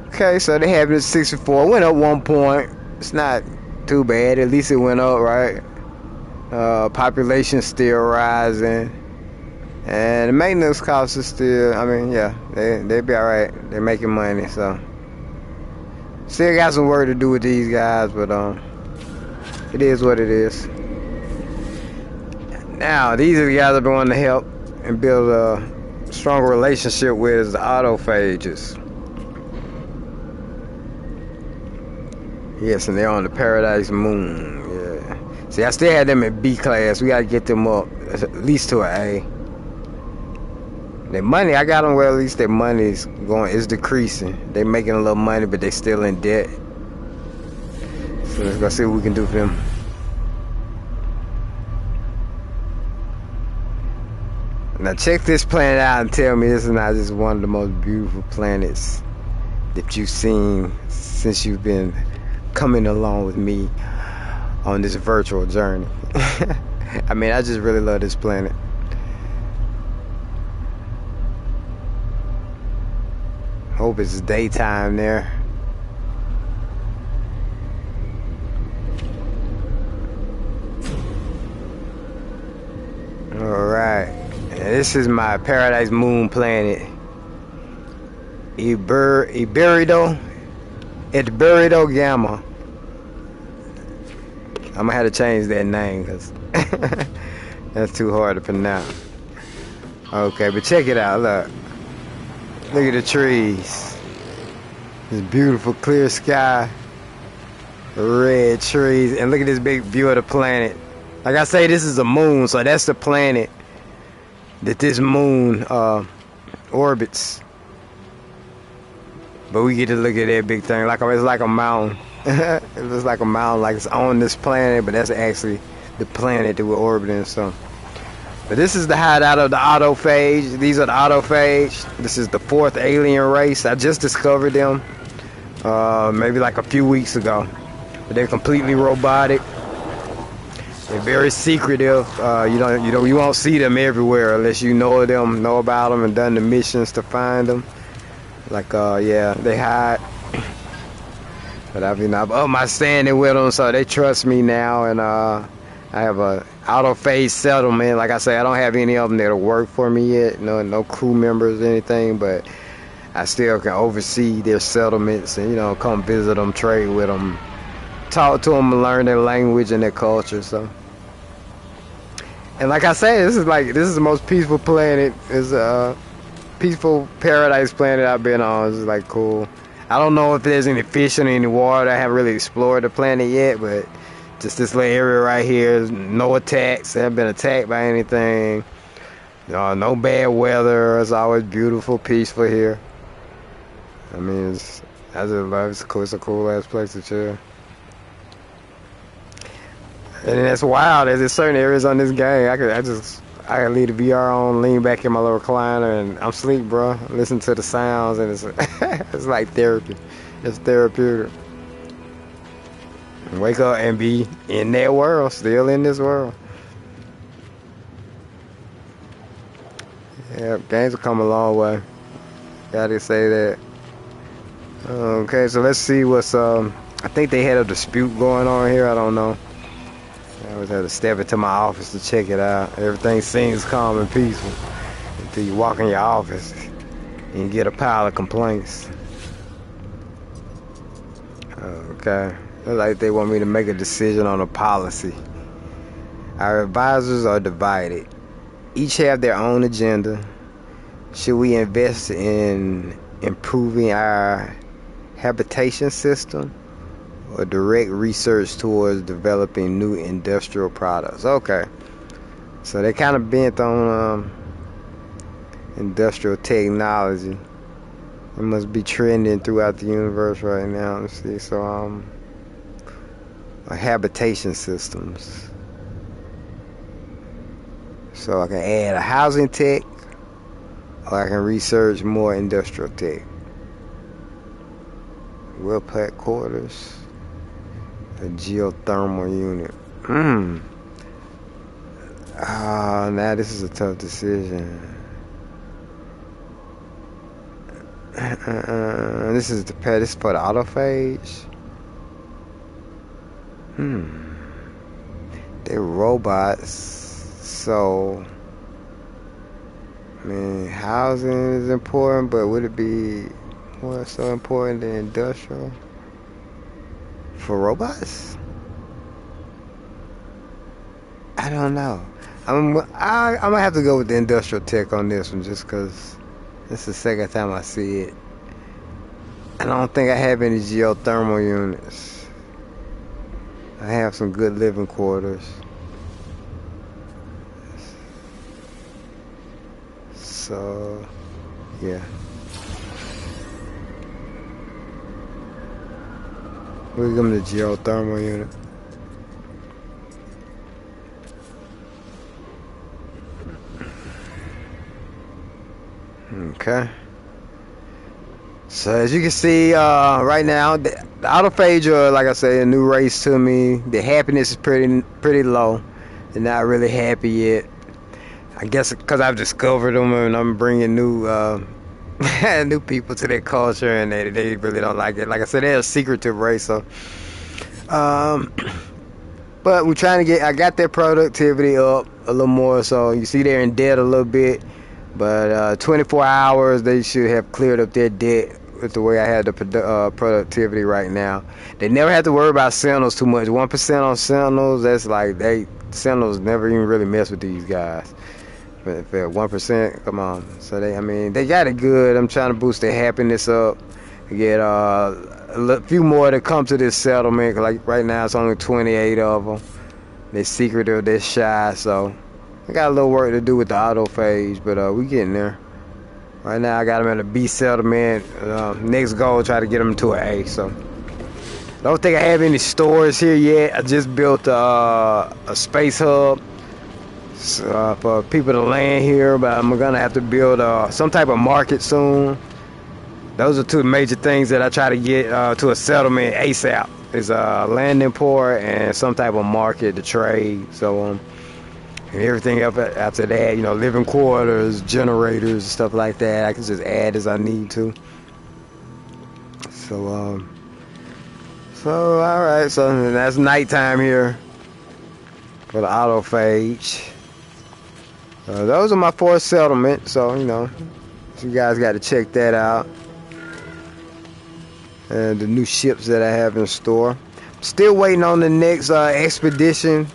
Okay, so they have it at 64. Went up 1 point. It's not too bad. At least it went up, right? Population still rising. And the maintenance costs are still, I mean, yeah, they be alright. They're making money, so. Still got some work to do with these guys, but it is what it is. Now, these are the guys I've been wanting to help and build a stronger relationship with is the autophages. Yes, and they're on the Paradise Moon. Yeah. See, I still had them in B class. We gotta get them up at least to an A. Their money, I got them where at least their money is decreasing. They making a little money, but they still in debt. So let's go see what we can do for them. Now check this planet out and tell me this is not just one of the most beautiful planets that you've seen since you've been coming along with me on this virtual journey. I mean, I just really love this planet. Hope it's daytime there. Alright. This is my Paradise Moon planet. Iberido Gamma. I'm gonna have to change that name because that's too hard to pronounce. Okay, but check it out. Look at the trees. This beautiful clear sky, red trees, and look at this big view of the planet. Like I say, this is a moon, so that's the planet that this moon orbits. But we get to look at that big thing like it's like a mountain. It looks like a mountain, like it's on this planet, but that's actually the planet that we're orbiting. So, but this is the hideout of the autophage. These are the autophage. This is the 4th alien race. I just discovered them maybe like a few weeks ago. But they're completely robotic. They're very secretive. You won't see them everywhere unless you know them, know about them, and done the missions to find them. Like, yeah, they hide. But I've up my standing with them, so they trust me now, and I have a auto phase settlement. Like I say, I don't have any of them that'll work for me yet. No crew members or anything, but I still can oversee their settlements and come visit them, trade with them, talk to them, and learn their language and their culture. So, and like I say, this is the most peaceful planet. It's a peaceful paradise planet I've been on. It's like cool. I don't know if there's any fish or any water. I haven't really explored the planet yet, but just this little area right here, no attacks. I haven't been attacked by anything. No bad weather. It's always beautiful, peaceful here. I mean, I just love it. It's cool. It's a cool ass place to chill. And that's wild. There's certain areas on this game. I can leave the VR on, lean back in my little recliner, and I'm asleep, bro. Listen to the sounds, and it's it's like therapy. It's therapeutic. And wake up and be in that world, still in this world. Yeah, games have come a long way. Gotta say that. Okay, so let's see what's I think they had a dispute going on here. I don't know. I always had to step into my office to check it out. Everything seems calm and peaceful until you walk in your office and you get a pile of complaints. Okay. Looks like they want me to make a decision on a policy. Our advisors are divided. Each have their own agenda. Should we invest in improving our habitation system or direct research towards developing new industrial products? Okay. So they kind of bent on industrial technology. It must be trending throughout the universe right now. Let's see. So habitation systems. So I can add a housing tech, or I can research more industrial tech. Well-packed quarters. A geothermal unit. Now this is a tough decision. This is for the autophage. They're robots, so I mean, housing is important, but would it be more so important than industrial for robots? I don't know. I'm gonna have to go with the industrial tech on this one, just because this is the second time I see it. I don't think I have any geothermal units. I have some good living quarters. So, yeah. We'll give them the geothermal unit. Okay. So as you can see, right now, the autophage are, like I say, a new race to me. The happiness is pretty low. They're not really happy yet. I guess because I've discovered them and I'm bringing new new people to their culture, and they really don't like it. Like I said, they're a secretive race. So, but we're trying to I got their productivity up a little more. So you see they're in debt a little bit. But 24 hours, they should have cleared up their debt with the way I had the productivity right now. They never have to worry about Sentinels too much. 1% on Sentinels, that's like, Sentinels never even really mess with these guys. But if they're 1%, come on. So they got it good. I'm trying to boost their happiness up. Get a few more to come to this settlement. Like right now, it's only 28 of them. They're secretive, they're shy, so I got a little work to do with the autophage, but we getting there. Right now, I got them at a B settlement. Next goal, try to get them to an A. So, I don't think I have any stores here yet. I just built a space hub for people to land here, but I'm gonna have to build some type of market soon. Those are two major things that I try to get to a settlement ASAP. Is a landing port and some type of market to trade. So, and everything else after that, living quarters, generators, stuff like that, I can just add as I need to. So, So, alright, so that's nighttime here for the autophage. Those are my 4 settlements, so, you know, you guys got to check that out. And the new ships that I have in store. Still waiting on the next expedition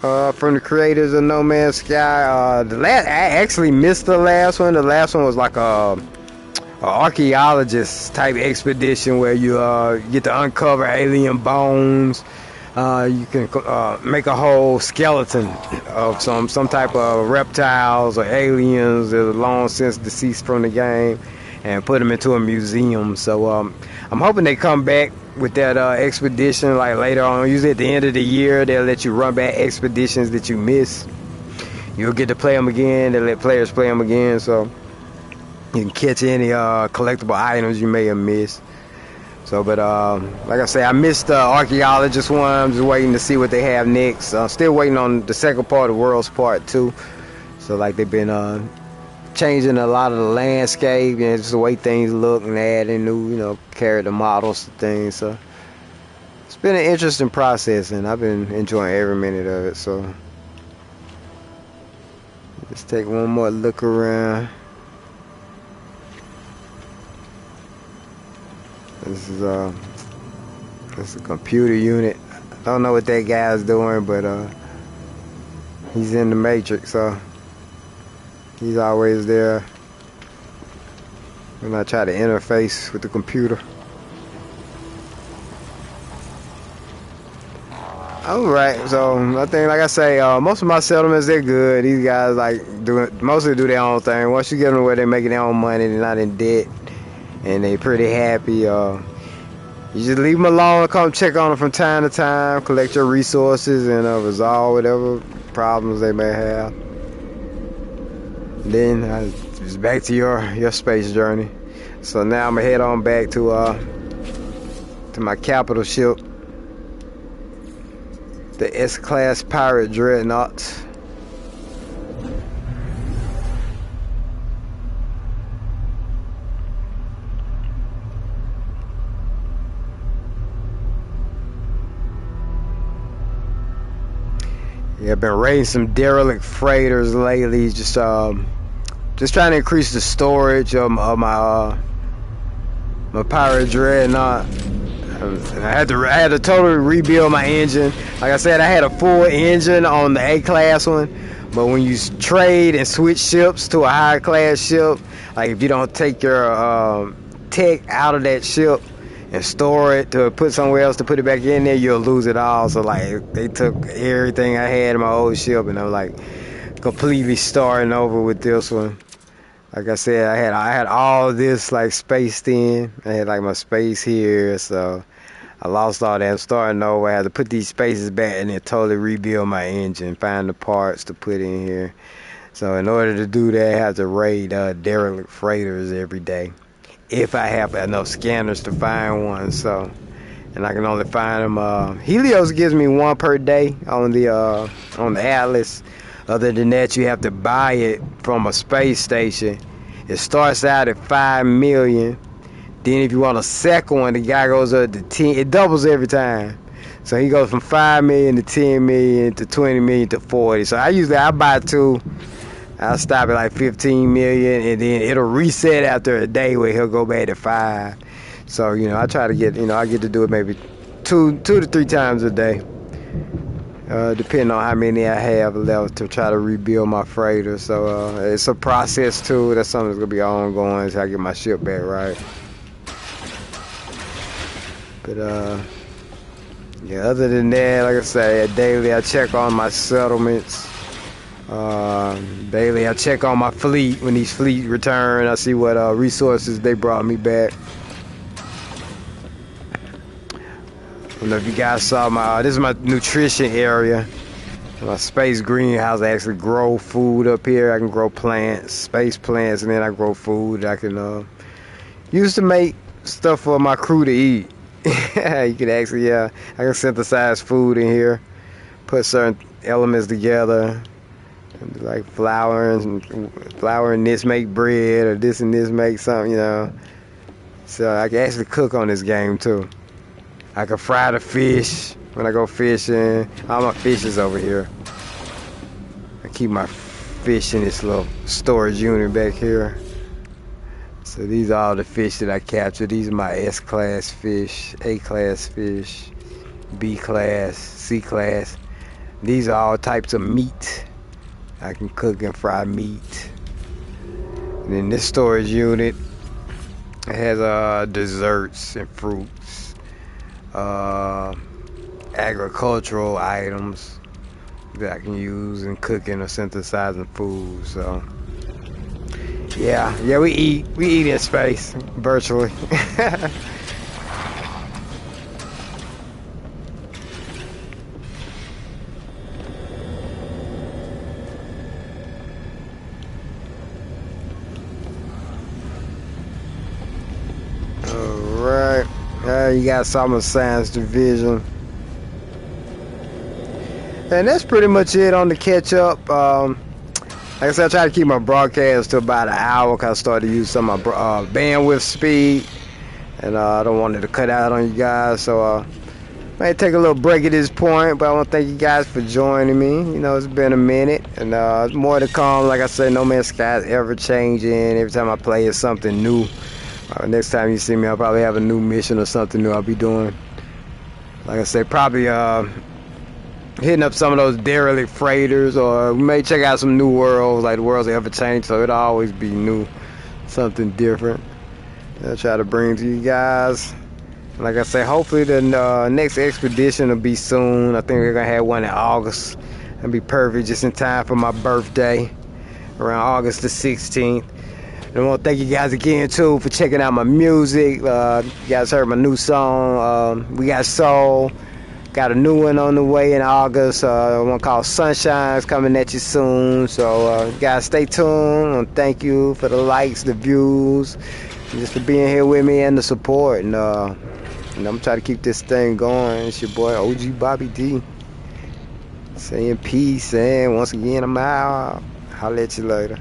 from the creators of No Man's Sky. I actually missed the last one. The last one was like a archaeologist type expedition where you get to uncover alien bones. You can make a whole skeleton of some type of reptiles or aliens that are long since deceased from the game, and put them into a museum. So I'm hoping they come back with that expedition like later on. Usually at the end of the year they'll let you run back expeditions that you miss. You'll get to play them again. They'll let players play them again, so you can catch any collectible items you may have missed. So, but like I say, I missed the archaeologist one. I'm just waiting to see what they have next. Still waiting on the second part of World's Part 2. So, like, they've been changing a lot of the landscape and just the way things look, and adding new, you know, character models and things. So, it's been an interesting process, and I've been enjoying every minute of it. So, let's take one more look around. This is a computer unit. I don't know what that guy's doing, but he's in the Matrix, so he's always there when I try to interface with the computer. Alright, so I think, like I say, most of my settlements, they're good. These guys mostly do their own thing. Once you get them where they're making their own money, they're not in debt, and they pretty happy. You just leave them alone, come check on them from time to time, collect your resources, and resolve whatever problems they may have. Then it's back to your space journey. So now I'm gonna head on back to my capital ship, the S-class pirate dreadnought. Yeah, I've been raiding some derelict freighters lately, just trying to increase the storage of my pirate dreadnought. I had to totally rebuild my engine. Like I said, I had a full engine on the A-class one, but when you trade and switch ships to a higher class ship, like if you don't take your tech out of that ship and store it to put somewhere else to put it back in there, you'll lose it all. So like they took everything I had in my old ship, and I'm like completely starting over with this one. Like I said, I had all this like spaced in. I had like my space here, so I lost all that. I'm starting over. I had to put these spaces back and then totally rebuild my engine, find the parts to put in here. So in order to do that, I have to raid derelict freighters every day, if I have enough scanners to find one. So, and I can only find them. Helios gives me one per day on the Atlas. Other than that, you have to buy it from a space station. It starts out at 5 million. Then if you want a second one, the guy goes up to 10. It doubles every time. So he goes from 5 million to 10 million to 20 million to 40. So I buy 2. I'll stop at like 15 million, and then it'll reset after a day where he'll go back to 5. So, you know, I try to get, I get to do it maybe two to 3 times a day, depending on how many I have left to try to rebuild my freighter. So it's a process too. That's something that's gonna be ongoing until I get my ship back right. But yeah, other than that, like I say, daily I check on my settlements. Daily I check on my fleet. When these fleet return, I see what resources they brought me back. I don't know if you guys saw this is my nutrition area. My space greenhouse. I actually grow food up here. I can grow plants, space plants, and then I grow food I can use to make stuff for my crew to eat. You can actually, I can synthesize food in here, put certain elements together, like flour and this make bread, or this and this make something, So I can actually cook on this game too. I can fry the fish when I go fishing. All my fish is over here. I keep my fish in this little storage unit back here. So these are all the fish that I capture. These are my S-class fish, A-class fish, B-class, C-class. These are all types of meat. I can cook and fry meat. And then this storage unit, it has desserts and fruits, agricultural items that I can use in cooking or synthesizing food. So yeah, we eat in space virtually. Alright, you got some science division. And that's pretty much it on the catch up. Like I said, I try to keep my broadcast to about an hour because I started to use some of my bandwidth speed. And I don't want it to cut out on you guys. So may take a little break at this point. But I want to thank you guys for joining me. You know, it's been a minute. And more to come. Like I said, No Man's Sky is ever changing. Every time I play, it's something new. Next time you see me, I'll probably have a new mission or something new I'll be doing. Like I said, probably hitting up some of those derelict freighters, or we may check out some new worlds, like the worlds ever change, so it'll always be new, something different. I'll try to bring to you guys. Like I say, hopefully the next expedition will be soon. I think we're gonna have one in August. It'll be perfect, just in time for my birthday, around August the 16th. And I want to thank you guys again too for checking out my music. You guys heard my new song, We Got Soul. Got a new one on the way in August. One called Sunshine is coming at you soon. So you guys stay tuned. And thank you for the likes, the views, and just for being here with me and the support. And I'm trying to keep this thing going. It's your boy OG Bobby D. Saying peace, and once again I'm out. I'll let you later.